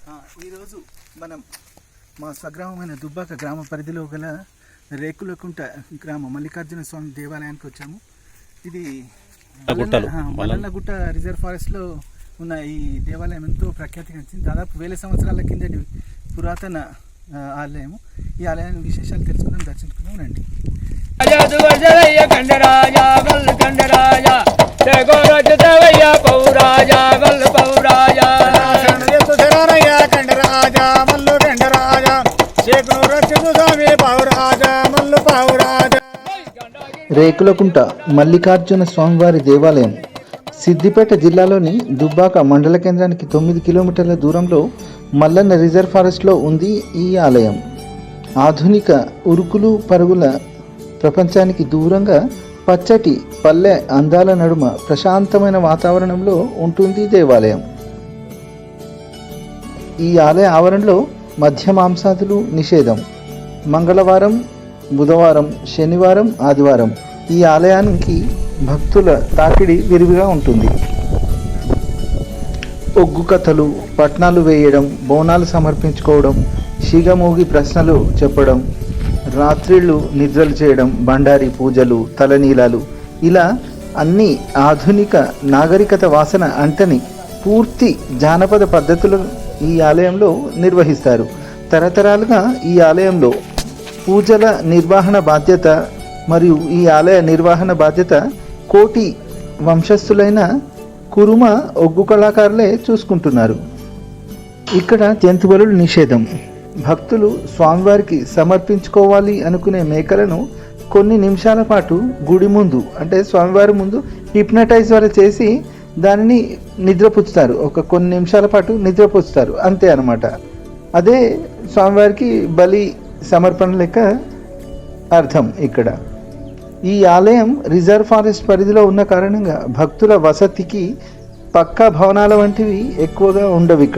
ఈరోజు మనం మా స్వగ్రామమైన దుబ్బాక గ్రామ పరిధిలో గల రేకులకుంట గ్రామం మల్లికార్జున స్వామి దేవాలయానికి వచ్చాము. ఇది మల్లన్నగుట్ట రిజర్వ్ ఫారెస్ట్లో ఉన్న ఈ దేవాలయం ఎంతో ప్రఖ్యాతిగాంచింది. దాదాపు 1000 సంవత్సరాల కిందటి పురాతన ఆలయము. ఈ ఆలయాన్ని విశేషాలు తెలుసుకుందాం, దర్శించుకుందాం రండి. రేకులకుంట మల్లికార్జున స్వామివారి దేవాలయం సిద్దిపేట జిల్లాలోని దుబ్బాక మండల కేంద్రానికి 9 కిలోమీటర్ల దూరంలో మల్లన్న రిజర్వ్ ఫారెస్ట్లో ఉంది ఈ ఆలయం. ఆధునిక ఉరుకులు పరుగుల ప్రపంచానికి దూరంగా పచ్చటి పల్లె అందాల నడుమ ప్రశాంతమైన వాతావరణంలో ఉంటుంది దేవాలయం. ఈ ఆలయ ఆవరణలో మద్య మాంసాదులు నిషేధం. మంగళవారం, బుధవారం, శనివారం, ఆదివారం ఈ ఆలయానికి భక్తుల తాకిడి విరివిగా ఉంటుంది. ఒగ్గు కథలు, పట్నాలు వేయడం, బోనాలు సమర్పించుకోవడం, శిగమూగి ప్రశ్నలు చెప్పడం, రాత్రిళ్ళు నిద్రలు చేయడం, బండారి పూజలు, తలనీలాలు, ఇలా అన్ని ఆధునిక నాగరికత వాసన అంటని పూర్తి జానపద పద్ధతులు ఈ ఆలయంలో నిర్వహిస్తారు. తరతరాలుగా ఈ ఆలయంలో పూజల నిర్వహణ బాధ్యత మరియు ఈ ఆలయ నిర్వహణ బాధ్యత కోటి వంశస్థులైన కురుమ ఒగ్గు కళాకారులే చూసుకుంటున్నారు. ఇక్కడ జంతుబలులు నిషేధం. భక్తులు స్వామివారికి సమర్పించుకోవాలి అనుకునే మేకలను కొన్ని నిమిషాల పాటు గుడి ముందు అంటే స్వామివారి ముందు హిప్నటైజ్ వల్ల చేసి దానిని నిద్రపుచ్చుతారు. కొన్ని నిమిషాల పాటు నిద్రపుచ్చుతారు, అంతే అన్నమాట. అదే స్వామివారికి బలి సమర్పణ లెక్క అర్థం. ఇక్కడ ఈ ఆలయం రిజర్వ్ ఫారెస్ట్ పరిధిలో ఉన్న కారణంగా భక్తుల వసతికి పక్కా భవనాల వంటివి ఎక్కువగా ఉండవు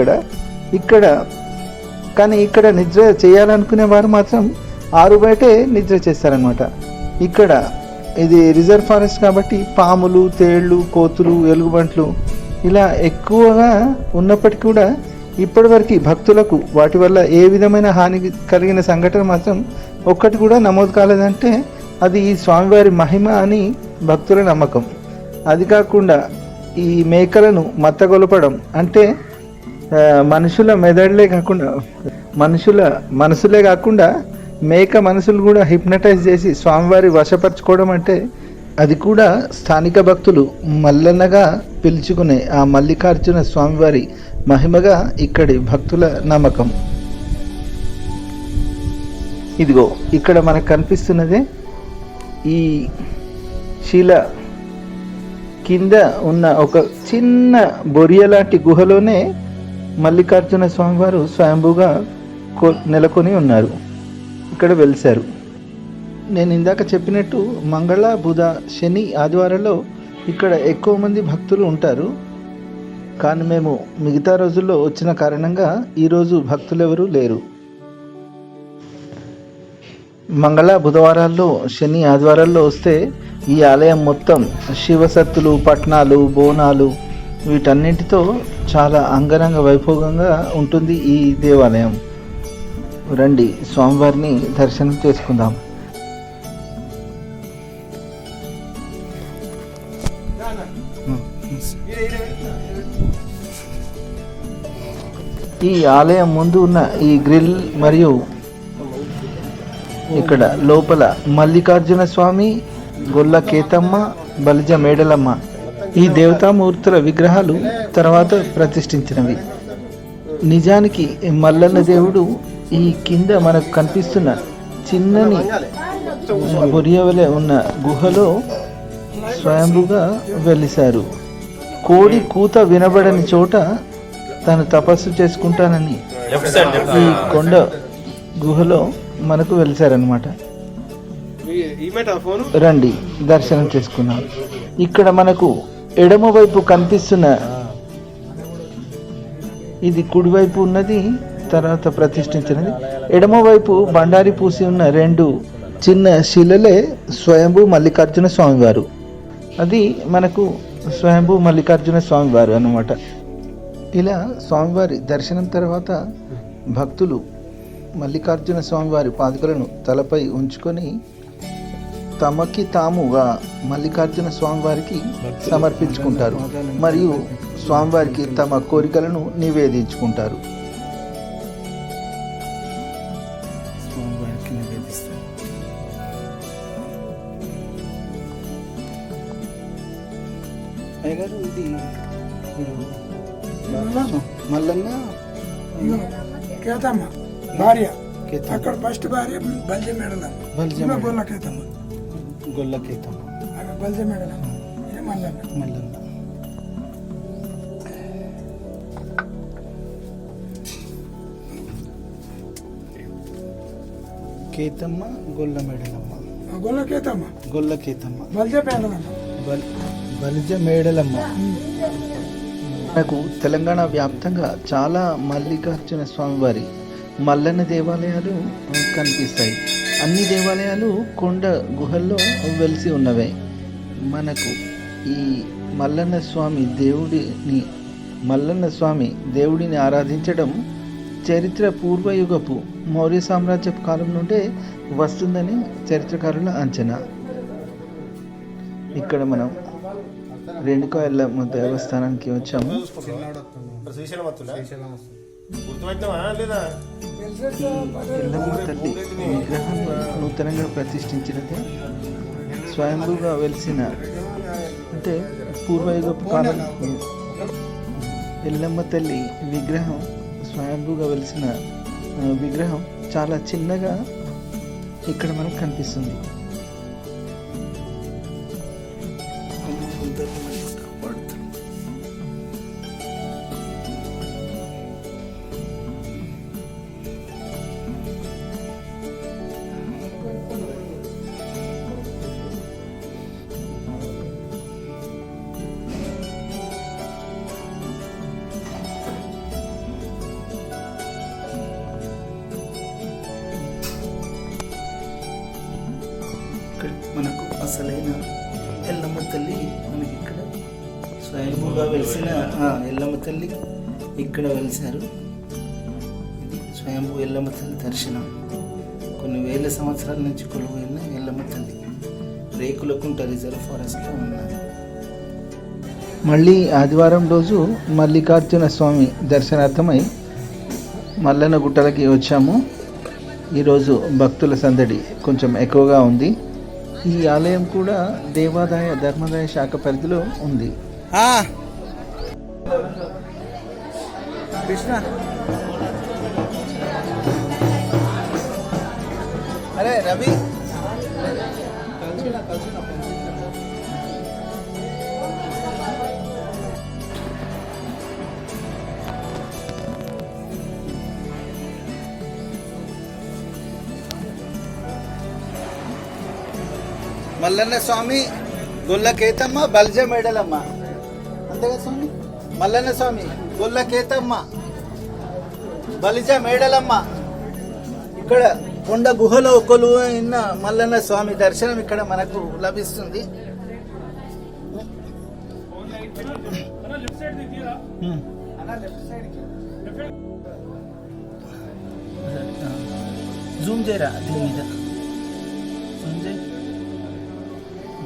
కానీ ఇక్కడ నిద్ర చేయాలనుకునే వారు మాత్రం ఆరు బయటే నిద్ర చేస్తారనమాట. ఇక్కడ ఇది రిజర్వ్ ఫారెస్ట్ కాబట్టి పాములు, తేళ్లు, కోతులు, ఎలుగుబంట్లు ఇలా ఎక్కువగా ఉన్నప్పటికీ కూడా ఇప్పటివరకు భక్తులకు వాటి వల్ల ఏ విధమైన హాని కలిగిన సంఘటన మాత్రం ఒక్కటి కూడా నమోదు కాలేదంటే అది ఈ స్వామివారి మహిమ అని భక్తుల నమ్మకం. అది కాకుండా ఈ మేకలను మత్తగొలపడం అంటే మనుషుల మెదడులే కాకుండా మనసులే కాకుండా మేక మనసులు కూడా హిప్నటైజ్ చేసి స్వామివారి వశపరచుకోవడం అంటే అది కూడా స్థానిక భక్తులు మల్లన్నగా పిలుచుకునే ఆ మల్లికార్జున స్వామివారి మహిమగా ఇక్కడి భక్తుల నమ్మకం. ఇదిగో ఇక్కడ మనకు కనిపిస్తున్నదే ఈ శిల కింద ఉన్న ఒక చిన్న బొరియ లాంటి గుహలోనే మల్లికార్జున స్వామివారు స్వయంభూగా నెలకొని ఉన్నారు, ఇక్కడ వెలిశారు. నేను ఇందాక చెప్పినట్టు మంగళ, బుధ, శని, ఆదివారాల్లో ఇక్కడ ఎక్కువ మంది భక్తులు ఉంటారు. కానీ మేము మిగతా రోజుల్లో వచ్చిన కారణంగా ఈరోజు భక్తులు ఎవరూ లేరు. మంగళ, బుధవారాల్లో, శని, ఆదివారాల్లో వస్తే ఈ ఆలయం మొత్తం శివసత్తులు, పట్నాలు, బోనాలు వీటన్నింటితో చాలా అంగరంగ వైభోగంగా ఉంటుంది ఈ దేవాలయం. రండి స్వామివారిని దర్శనం చేసుకుందాం. ఈ ఆలయం ముందు ఉన్న ఈ గ్రిల్ మరియు ఇక్కడ లోపల మల్లికార్జున స్వామి, గొల్ల కేతమ్మ, బలిజ మేడలమ్మ ఈ దేవతామూర్తుల విగ్రహాలు తర్వాత ప్రతిష్ఠించినవి. నిజానికి మల్లన్న దేవుడు ఈ కింద మనకు కనిపిస్తున్న చిన్నని బొరియవలే ఉన్న గుహలో స్వయంభుగా వెలిశారు. కోడి కూత వినబడని చోట తను తపస్సు చేసుకుంటానని ఈ కొండ గుహలో మనకు వెలిశారనమాట. రండి దర్శనం చేసుకున్నాం. ఇక్కడ మనకు ఎడమ వైపు కనిపిస్తున్న ఇది కుడివైపు ఉన్నది, తర్వాత ప్రతిష్ఠించినది. ఎడమవైపు బండారి పూసి ఉన్న 2 చిన్న శిలలే స్వయంభూ మల్లికార్జున స్వామివారు. అది మనకు స్వయంభూ మల్లికార్జున స్వామివారు అన్నమాట. ఇలా స్వామివారి దర్శనం తర్వాత భక్తులు మల్లికార్జున స్వామివారి పాదుకలను తలపై ఉంచుకొని తమకి తాముగా మల్లికార్జున స్వామివారికి సమర్పించుకుంటారు మరియు స్వామివారికి తమ కోరికలను నివేదించుకుంటారు. స్వామివారికి నివేదిస్తారు. అయ్యగారు ఇది మల్లన్న కేతమ్మ భార్య, అక్కడ ఫస్ట్ భార్య బల్జ మేడలమ్మ, గొల్ల కేతమ్మ, గొల్ల కేతమ్మ, బల్జ మేడలమ్మ, ఇది మల్లన్న. మల్లన్న కేతమ్మ, గొల్ల మేడలమ్మ, గొల్ల కేతమ్మ, గొల్ల కేతమ్మ, బల్జ మేడలమ్మ, బలిజ మేడలమ్మ. మనకు తెలంగాణ వ్యాప్తంగా చాలా మల్లికార్జున స్వామివారి మల్లన్న దేవాలయాలు కనిపిస్తాయి. అన్ని దేవాలయాలు కొండ గుహల్లో వెలిసి ఉన్నవే. మనకు ఈ మల్లన్న స్వామి దేవుడిని ఆరాధించడం చరిత్ర పూర్వయుగపు మౌర్య సామ్రాజ్యపు కాలం నుండే వస్తుందని చరిత్రకారుల అంచనా. ఇక్కడ మనం రేణుకా ఎల్లమ్మ దేవస్థానానికి వచ్చాము. ఎల్లమ్మ తల్లి విగ్రహాన్ని నూతనంగా ప్రతిష్ఠించినది స్వయంభూగా వెలిసిన, అంటే పూర్వయుగపు కాలం ఎల్లమ్మ తల్లి విగ్రహం స్వయంభూగా వెలిసిన విగ్రహం చాలా చిన్నగా ఇక్కడ మనకు కనిపిస్తుంది. మనకు అసలైన ఎల్లమ్మ తల్లి మనకి ఇక్కడ స్వయంభూగా వెలిసిన ఎల్లమ్మ తల్లి ఇక్కడ వెలిసారు. ఇది స్వయంభూ ఎల్లమ్మ తల్లి దర్శనం. కొన్ని వేల సంవత్సరాల నుంచి కొలువైన ఎల్లమ్మ తల్లి రేకులకుంట రిజర్వ్ ఫారెస్ట్లో ఉన్నారు. మళ్ళీ ఆదివారం రోజు మల్లికార్జున స్వామి దర్శనార్థమై మల్లన్న గుట్టలకి వచ్చాము. ఈరోజు భక్తుల సందడి కొంచెం ఎక్కువగా ఉంది. ఈ ఆలయం కూడా దేవాదాయ ధర్మాదాయ శాఖ పరిధిలో ఉంది. కృష్ణ అరే రవి మల్లన్న స్వామి, గొల్ల కేతమ్మ, బల్జ మేడలమ్మ, అంతేగా స్వామి? మల్లన్న స్వామి, గొల్ల కేతమ్మ, బలిజ మేడలమ్మ. ఇక్కడ కొండ గుహలో కొలువైన మల్లన్న స్వామి దర్శనం ఇక్కడ మనకు లభిస్తుంది. జూమ్ చేయరా దీని మీద, జూమ్ చేయి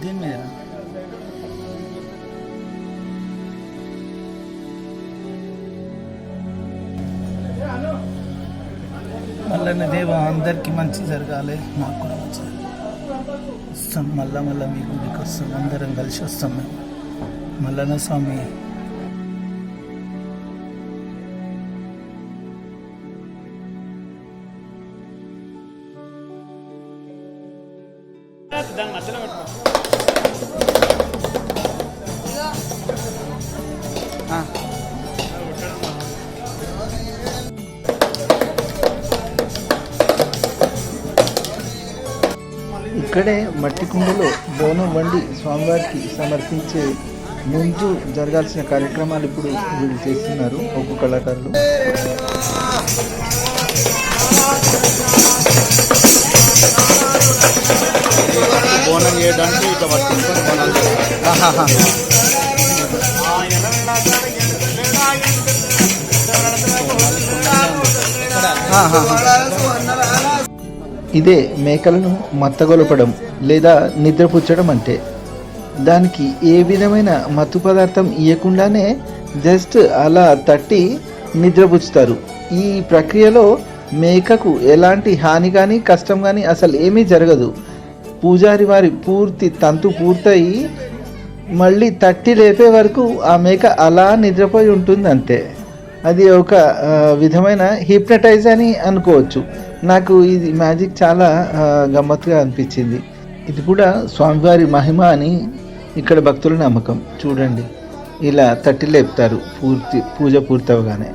దీని మీద. మల్లన్న దేవ అందరికీ మంచి జరగాలి, మాకు కూడా మంచి వస్తాం. మళ్ళా మీ గుడికి వస్తాం, అందరం కలిసి వస్తాం మేము. మల్లన్న స్వామి ఇక్కడే మట్టి కుండలో బోనం వండి స్వామివారికి సమర్పించే ముందు జరగాల్సిన కార్యక్రమాలు ఇప్పుడు వీళ్ళు చేస్తున్నారు ఒక్కొక్క కళాకారులు. బోనం చేయడానికి ఇట్లా పట్టుకొని బోనాలు ఇదే మేకలను మత్తగొలపడం లేదా నిద్రపుచ్చడం అంటే. దానికి ఏ విధమైన మత్తు పదార్థం ఇవ్వకుండానే జస్ట్ అలా తట్టి నిద్రపుచ్చుతారు. ఈ ప్రక్రియలో మేకకు ఎలాంటి హాని కానీ కష్టం కానీ అసలు ఏమీ జరగదు. పూజారి వారి పూర్తి తంతు పూర్తయి మళ్ళీ తట్టి లేపే వరకు ఆ మేక అలా నిద్రపోయి ఉంటుంది అంతే. అది ఒక విధమైన హిప్నటైజ్ అని అనుకోవచ్చు. నాకు ఇది మ్యాజిక్ చాలా గమ్మత్తుగా అనిపించింది. ఇది కూడా స్వామివారి మహిమ అని ఇక్కడ భక్తుల నమ్మకం. చూడండి, ఇలా తట్టి లేపుతారు పూజ పూర్తవగానే.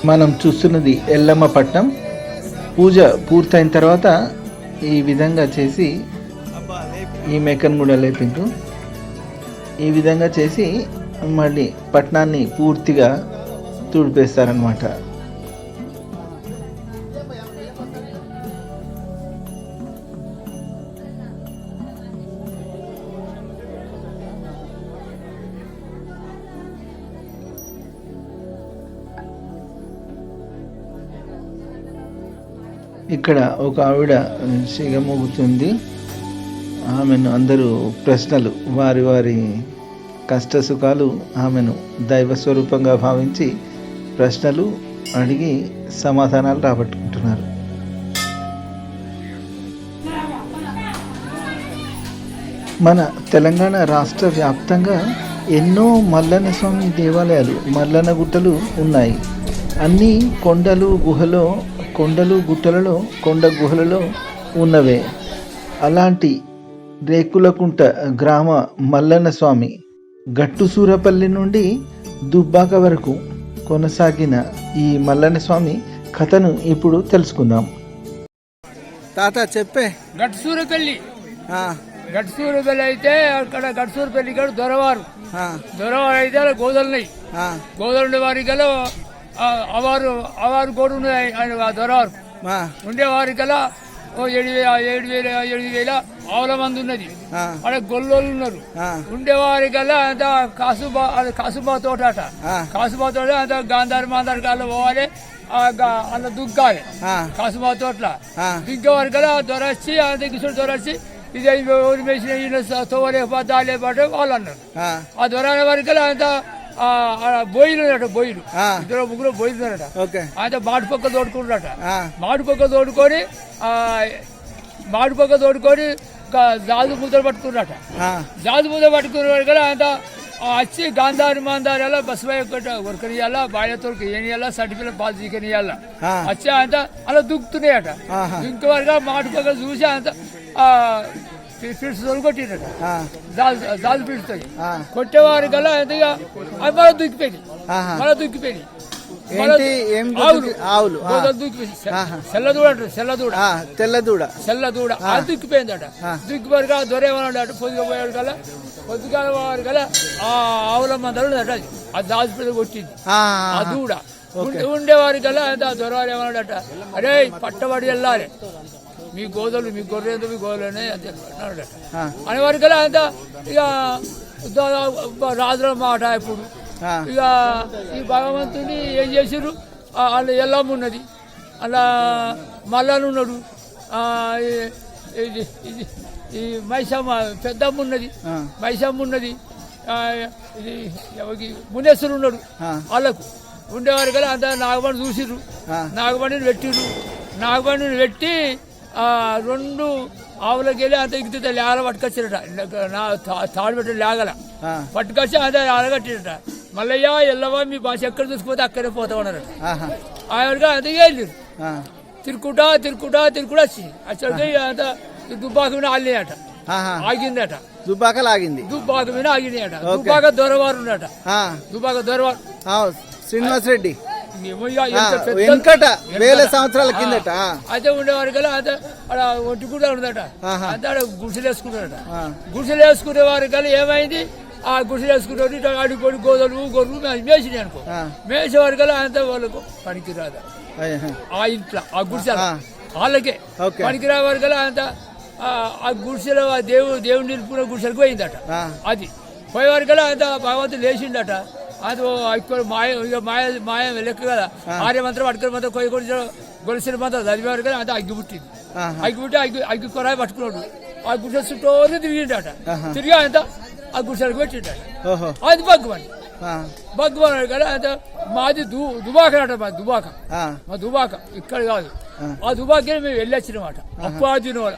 మనం చూస్తున్నది ఎల్లమ్మ పట్నం. పూజ పూర్తయిన తర్వాత ఈ విధంగా చేసి ఈ మేకను కూడా లేపిండ్రు. ఈ విధంగా చేసి మళ్ళీ పట్నాన్ని పూర్తిగా తుడిపేస్తారనమాట. ఇక్కడ ఒక ఆవిడ సిగమోగుతుంది. ఆమెను అందరూ ప్రశ్నలు, వారి వారి కష్ట సుఖాలు ఆమెను దైవ స్వరూపంగా భావించి ప్రశ్నలు అడిగి సమాధానాలు రాబట్టుకుంటున్నారు. మన తెలంగాణ రాష్ట్ర వ్యాప్తంగా ఎన్నో మల్లన్న స్వామి దేవాలయాలు, మల్లన్న గుట్టలు ఉన్నాయి. అన్నీ కొండలు గుట్టలలో కొండ గుహలలో ఉన్నవే. అలాంటి రేకులకుంట గ్రామ మల్లన్న స్వామి గట్టు సూరపల్లి నుండి దుబ్బాక వరకు కొనసాగిన ఈ మల్లన్న స్వామి కథను ఇప్పుడు తెలుసుకుందాం. తాత చెప్పే. గట్సూరపల్లి అయితే అక్కడ గట్సూరపల్లి కాదు దొరవారు అయితే అలా గోదలున్నాయి. గోదలుండే వారి గల అవారు కూడా ఉన్నాయి. ఆయన దొరవారు ఉండేవారి గల 7,000 ఆవుల మంది ఉన్నది. అక్కడ గొల్లోళ్ళు ఉన్నారు. ఉండేవారి గల అంత కాసుబా తోట కాసుబా తోట అంత గాంధారి మాంధారి కాళ్ళు పోవాలి, అలా దుగ్గాలి. కాసుబా తోటల దుగ్గేవారి గల దొరచ్చి అంత కిషోర్ దొరచ్చి ఇది ఎవరు వేసిన తోవలేకపోతే దాలేపాటు వాళ్ళు అన్నారు. ఆ దొర వారి గల అంత బోయిలు ఇద్దరు ముగ్గురు బోయిలున్నారట. ఆయన మాటు పక్క తోడుకుంటారట. మాటు పక్క తోడుకొని జాజు ముద్దలు పట్టుకున్నారట. జాజు ముద్ద పట్టుకున్నారు కదా అంత వచ్చి గాంధారి మాంధారి అలా బస్సు కొరకనియాల బాయ్యతోకి ఏనియాల సర్టిఫికెట్ పాలు చీకనియాల వచ్చి అంత అలా దుక్కుతున్నాయట. దుక్కే వరకు మాటు పక్క చూసి అంత ఫిట్స్ కొట్టినట. జాజు ఫిట్స్ కొట్టేవారు కల్లా ఎంతగా అవి మళ్ళీ దుక్కిపోయింది. ఆవులు తెల్లదూడ అది దుక్కిపోయిందట. దుక్కిపోయారు దొరేమన్నాడు. పొద్దుపోయాడు కల్లా పొద్దుగాల వారు కల్లా ఆ ఆవుల మందలు అట. అది జాజు పిల్ల కొట్టింది ఆ దూడ. ఉండేవారి కల్లా అంత దొరవారు ఏమన్నాడట, అరే పట్టబడి వెళ్ళాలి, మీ గోదలు మీ గొర్రెందు మీ గోదలనే అని చెప్పాడట. అనేవారి కల్లా అంత ఇక రాజుల మాట. ఇప్పుడు ఇక ఈ భగవంతుని ఏం చేసిర్రు, అలా ఎల్లమ్మ ఉన్నది, అలా మల్లన్న ఉన్నాడు, ఈ మైసమ్మ పెద్దమ్మ ఉన్నది, మైసమ్మ ఉన్నది, ఇది ఎవరికి మునేశ్వరు ఉన్నాడు. వాళ్ళకు ఉండేవారు కదా అంత నాగబండి చూసిర్రు. నాగబండిని పెట్టి 2 ఆవులకి వెళ్ళి అంత ఎగితే లేగల పట్టుకొచ్చారట. తాడు పెట్టి లేగల పట్టుకొచ్చి అంత అలగట్టిరట. మల్లయ్య ఎల్లవా మీ భాష ఎక్కడ చూసిపోతే అక్కడే పోతా ఉన్నారట. ఆయనగా అంతగా వెళ్ళారు. తిరుక్కుంటా వచ్చి అంత దుబ్బాక మీద ఆగినాయట. ఆగిందట. దుబ్బాక మీద ఆగినాయట. దుబ్బాక దొరవారు ఉన్నట. దుబ్బాక దొరవారు శ్రీనివాస్ రెడ్డి వెంకట వేల సంవత్సరాల కిందట అయితే ఉండేవారు కదా. అయితే అక్కడ ఒంటి కూడా ఉన్నదట. అంతే గుడిసెలు వేసుకున్నారట. గుడిసెలు వేసుకునే వారి కల్లా ఏమైంది, ఆ గుడిసె వేసుకుంటారు ఇట్లా అడిపోయి గోదలు గొర్రెలు మేసినాయి అనుకో మేసే వరకల్లా అంత వాళ్ళకు పనికి రాదు ఆ ఇంట్లో ఆ గుడిసె వాళ్ళకే పనికిరా వరకల్లా అంత ఆ గుడిసెలో ఆ దేవుడు నిలుపుకున్న గుడిసెలకు పోయిందట. అది పోయే వరకల్లా అంత భగవంతుడు లేచిండట. అది ఇక్కడ మాయ ఇక మాయ లెక్క కదా, ఆర్య మంత్రం అడుగుల మంత్రం కొయ్యి కొట్టి గొలిసిన మంత్రం చదివే వరకు అంత అగ్గి పుట్టింది. అగ్గి పుట్టి అగ్గి కొరాయి పట్టుకున్నాడు. ఆ గుడిసె చుట్టూ తిరిగిండట. తిరిగి అంత ఆ గుడిసెలకు పెట్టిండట. అది బగ్గుమన్నాడు కదా. అంత మాది దుబాక అట. మాది దుబాక, మా దుబాక ఇక్కడ కాదు. ఆ దుబాకే మేము వెళ్ళొచ్చినమాట. అప్పాదిన వాళ్ళ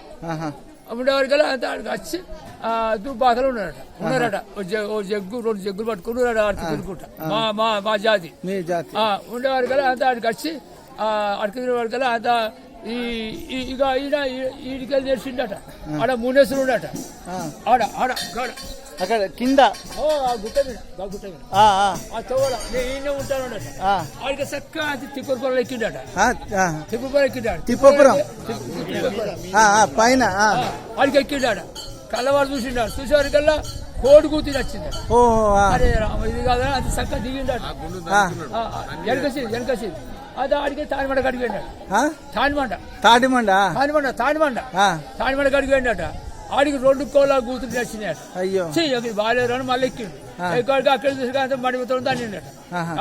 ఉండేవారు కదా. అంత అక్కడికి వచ్చి దుబాకలు ఉన్నారట. ఓ జగ్గు 2 జగ్గులు పట్టుకున్నారట. అడికి తిరుగుకుంటా మా జాతి ఉండేవారు కదా. అంత అక్కడికి వచ్చి అడికి తిరిగేవారు కదా. అంత ఇక ఈయన ఈడికెళ్ళి నేర్చిండట. ఆడ మునేశ్వరు ఉండట. ఆడ ఆడ అక్కడ కింద గుట్ట మీద ఆ తోడ నేను ఈయన ఉంటాను. ఆడికి చక్కగా తిప్పుపురం ఎక్కిండట. తిప్పుపురం ఎక్కిండాడు. తిప్పుపురం పైన ఆడికి ఎక్కిండాడ. కళ్ళవారు చూసిండాడు. చూసేవారికల్లా కోడి కూతి నచ్చింది. అరే ఇది కాదా అది చక్కగా దిగిండాడు. వెనకసి అది ఆడికి తాడిమండ కడిగి వెళ్ళాడు. తాడిమండ కడిగి వెళ్ళాడట. ఆడికి 2 కోళ్ళ కూతురు నచ్చినాయట. అయ్యో బాగాలేదు అని మళ్ళీ ఎక్కిండు. ఎక్కడికి అక్కడ చూసి మడిపోతాడు తానిండట.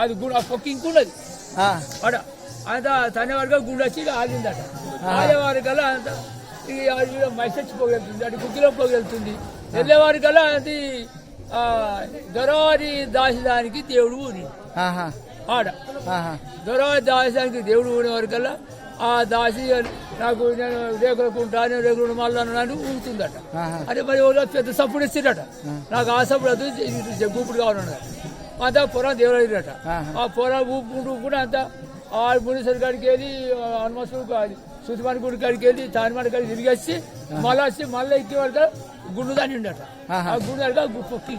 అది గుడి ఆ పొక్కి ఇంకున్నది ఆడ. అంత తనే వరకు గుడి వచ్చి ఆగిందట. ఆడేవారి కల్లా అంత మైసెచ్చి పోగెళ్తుంది. అటు కుక్కిలో పోగెళ్తుంది. వెళ్ళేవారి కల్లా అది దొరవారి దాసిదానికి దేవుడు ఊరి ఆడ. దొరవారి దాసిదానికి దేవుడు ఊరిన కల్లా ఆ దాసి నాకు నేను రేకులుకుంటాను రేకులు మళ్ళీ నన్ను ఊగుతుందట. అరే మరి పెద్ద సప్పుడు ఇచ్చిరట. నాకు ఆ సప్పుడు అది గూపుడు కావాలన్నట. అంతా పొరం దేవుడు అడిగిరట. ఆ పొరం ఊపుకుంటూ అంతా ఆ మునీశ్వరి కాడికి వెళ్ళి హనుమస్వామి సుతిమాని గుడి కాడికి వెళ్ళి తానిమాడి కాడికి తిరిగి వచ్చి మళ్ళీ ఎక్కి వరకు గుండు దాని ఉండట. ఆ గుండు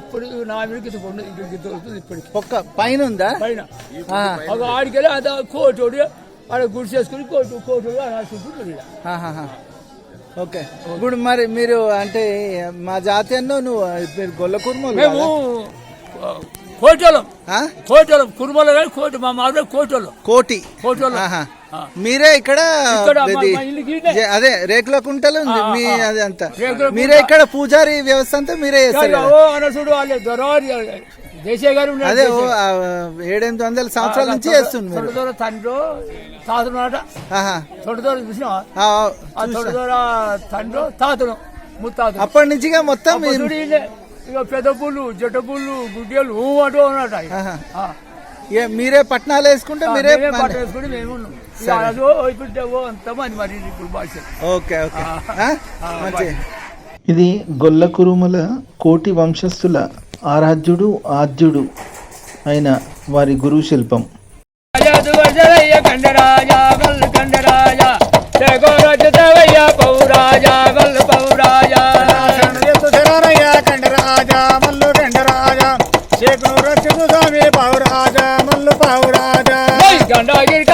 ఇప్పుడు నా మీదకి దొరుకుతుంది. ఇప్పటికి పైన ఉందా? పైన ఆడికి వెళ్ళి అంత కోటోడు ఆడ గుడి చేసుకుని కోటోడు అనాల్సింది. ఓకే. ఇప్పుడు మరి మీరు అంటే మా జాతి అన్నో నువ్వు గొల్ల కుర్మలు మేము కోటోళం కుర్మలో కానీ కోటి మా మాది కోటోళం. మీరే ఇక్కడ అదే రేకుల కుంటలు ఉంది మీ అది అంతా మీరే ఇక్కడ పూజారి వ్యవస్థ అంతా మీరే చేస్తారు. అదే 700-800 సంవత్సరాల నుంచి చేస్తున్నారు. తండ్రి తాతనట. తాతను ముత్తాత అప్పటి నుంచి మొత్తం ఇక పెద్ద పూలు జట పూలు గుడ్డలు అంటూ ఉన్నట. మీరే పట్నాలు వేసుకుంటే మీరే పట్ట వేసుకుంటే మేము అంతమంది మరి ఇప్పుడు భాష. ఓకే ఓకే మంచి. ఇది గొల్ల కురుమల కోటి వంశస్థుల ఆరాధ్యుడు ఆద్యుడు అయిన వారి గురు శిల్పం. గండాగిరి